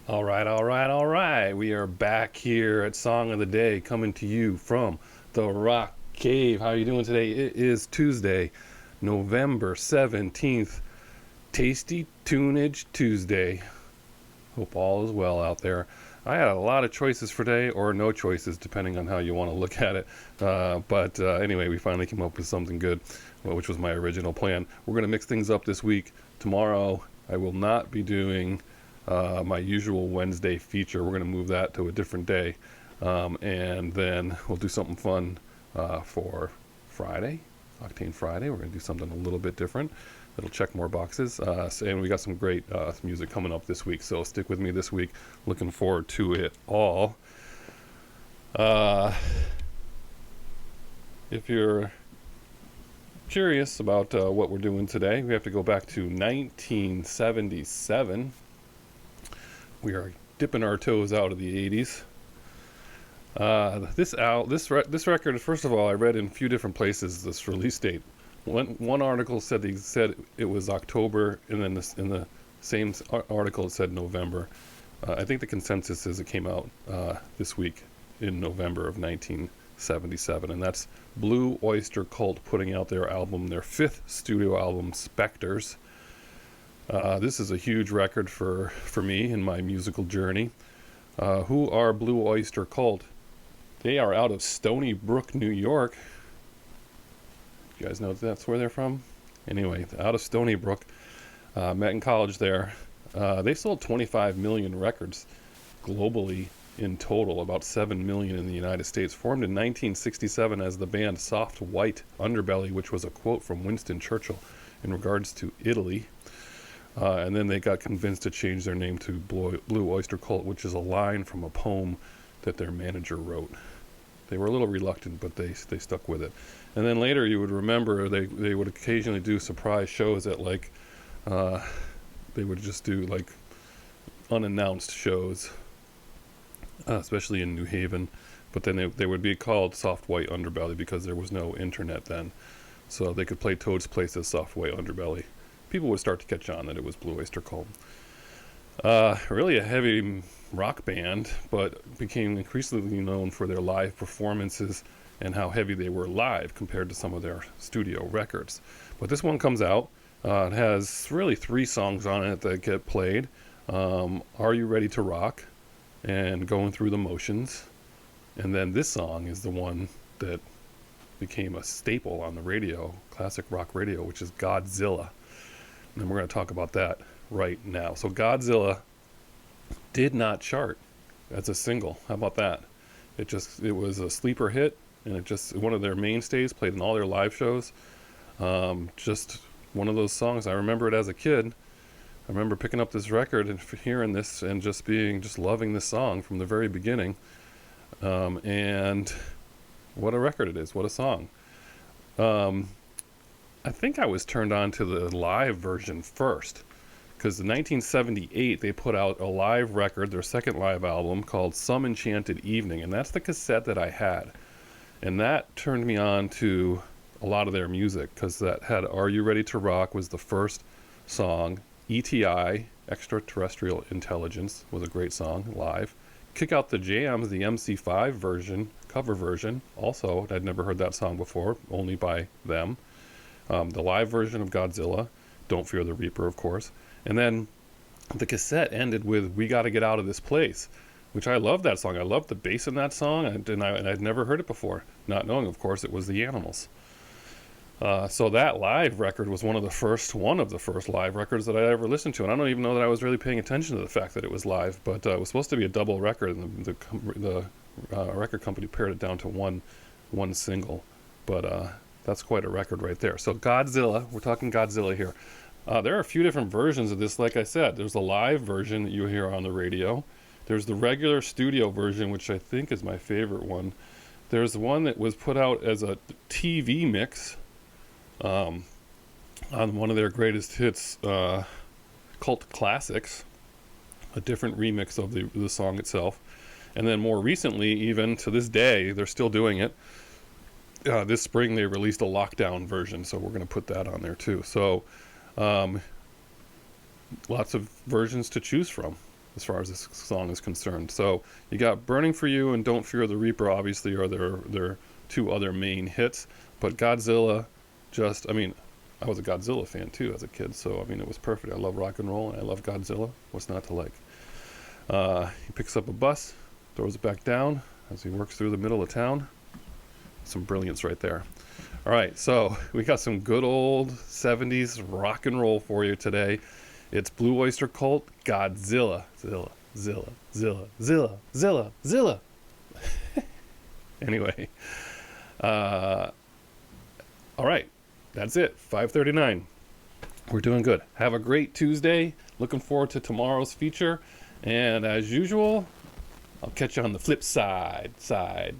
All right, all right, all right. We are back here at Song of the Day, coming to you from the Rock Cave. How are you doing today? It is Tuesday, November 17th, Tasty Tunage Tuesday. Hope all is well out there. I had a lot of choices for today, or no choices, depending on how you want to look at it. But anyway, we finally came up with something good, which was my original plan. We're going to mix things up this week. Tomorrow, I will not be doing my usual Wednesday feature. We're going to move that to a different day. And then we'll do something fun for Friday, Octane Friday. We're going to do something a little bit different. It'll check more boxes. And we got some great music coming up this week. So stick with me this week. Looking forward to it all. If you're curious about what we're doing today, we have to go back to 1977. We are dipping our toes out of the 80s. This record, first of all, I read in a few different places this release date. One article said it was October, and then in the same article it said November. I think the consensus is it came out this week in November of 1977, and that's Blue Oyster Cult putting out their fifth studio album, Spectres. This is a huge record for me in my musical journey. Who are Blue Oyster Cult? They are out of Stony Brook, New York. You guys know that's where they're from? Anyway, out of Stony Brook. Met in college there. They sold 25 million records globally in total, about 7 million in the United States. Formed in 1967 as the band Soft White Underbelly, which was a quote from Winston Churchill in regards to Italy. And then they got convinced to change their name to Blue Oyster Cult, which is a line from a poem that their manager wrote. They were a little reluctant, but they stuck with it. And then later you would remember they would occasionally do surprise shows at they would just do unannounced shows, especially in New Haven. But then they would be called Soft White Underbelly because there was no internet then. So they could play Toad's Place as Soft White Underbelly. People would start to catch on that it was Blue Oyster Cult. Really a heavy rock band, but became increasingly known for their live performances and how heavy they were live compared to some of their studio records. But this one comes out. It has really 3 songs on it that get played. Are You Ready to Rock? And Going Through the Motions. And then this song is the one that became a staple on the radio, classic rock radio, which is Godzilla. And we're going to talk about that right now. So Godzilla did not chart as a single. How about that? It was a sleeper hit, and it just one of their mainstays, played in all their live shows. Just one of those songs. I remember it as a kid. I remember picking up this record and hearing this and just loving this song from the very beginning. And what a record it is. What a song. I think I was turned on to the live version first, because in 1978 they put out a live record, their second live album, called Some Enchanted Evening, and that's the cassette that I had. And that turned me on to a lot of their music, because that had Are You Ready to Rock was the first song. ETI, Extraterrestrial Intelligence, was a great song live. Kick Out the Jams, the MC5 version, cover version, also I'd never heard that song before, only by them. The live version of Godzilla, Don't Fear the Reaper, of course. And then the cassette ended with We Gotta Get Out of This Place, which I love that song. I love the bass in that song, and I'd never heard it before, not knowing, of course, it was the Animals. So that live record was one of the first live records that I ever listened to, and I don't even know that I was really paying attention to the fact that it was live, but it was supposed to be a double record, and the record company pared it down to one single, but that's quite a record right there. So Godzilla, we're talking Godzilla here. There are a few different versions of this. Like I said, there's a live version that you hear on the radio. There's the regular studio version, which I think is my favorite one. There's one that was put out as a TV mix on one of their greatest hits, Cult Classics, a different remix of the song itself. And then more recently, even to this day, they're still doing it. This spring they released a lockdown version, so we're going to put that on there too. So lots of versions to choose from. as far as this song is concerned. So you got Burning for You and Don't Fear the Reaper, obviously, are their two other main hits. But Godzilla, I mean, I was a Godzilla fan too as a kid, so I mean, it was perfect. I love rock and roll, and I love Godzilla. What's not to like? He picks up a bus, throws it back down as he works through the middle of town. Some brilliance right there. All right, so we got some good old 70s rock and roll for you today. It's Blue Oyster Cult, Godzilla. Zilla, Zilla, Zilla, Zilla, Zilla, Zilla. Anyway, all right, that's it. 5:39. We're doing good. Have a great Tuesday. Looking forward to tomorrow's feature. And as usual, I'll catch you on the flip side. Side.